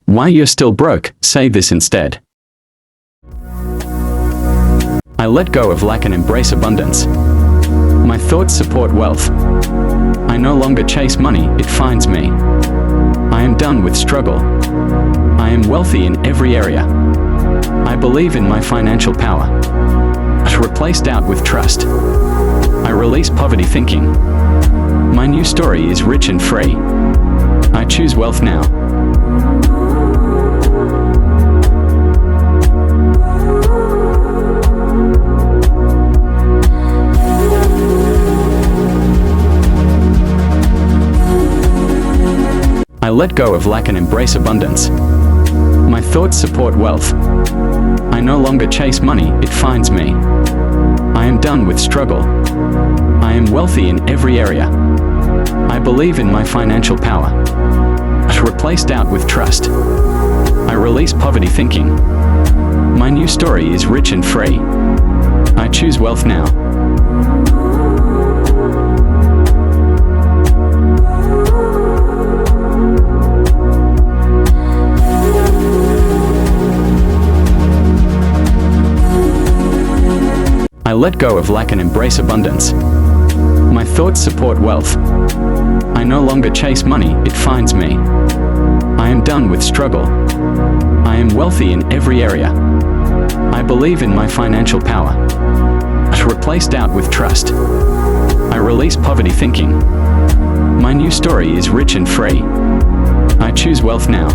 Why you're still broke, say this instead. I let go of lack and embrace abundance. My thoughts support wealth. I no longer chase money, it finds me. I am done with struggle. I am wealthy in every area. I believe in my financial power. Replace doubt with trust. I release poverty thinking. My new story is rich and free. I choose wealth now. I let go of lack and embrace abundance. My thoughts support wealth. I no longer chase money, it finds me. I am done with struggle. I am wealthy in every area. I believe in my financial power. Replace doubt with trust. I release poverty thinking. My new story is rich and free. I choose wealth now. I let go of lack and embrace abundance. My thoughts support wealth. I no longer chase money, it finds me. I am done with struggle. I am wealthy in every area. I believe in my financial power. Replace doubt with trust. I release poverty thinking. My new story is rich and free. I choose wealth now.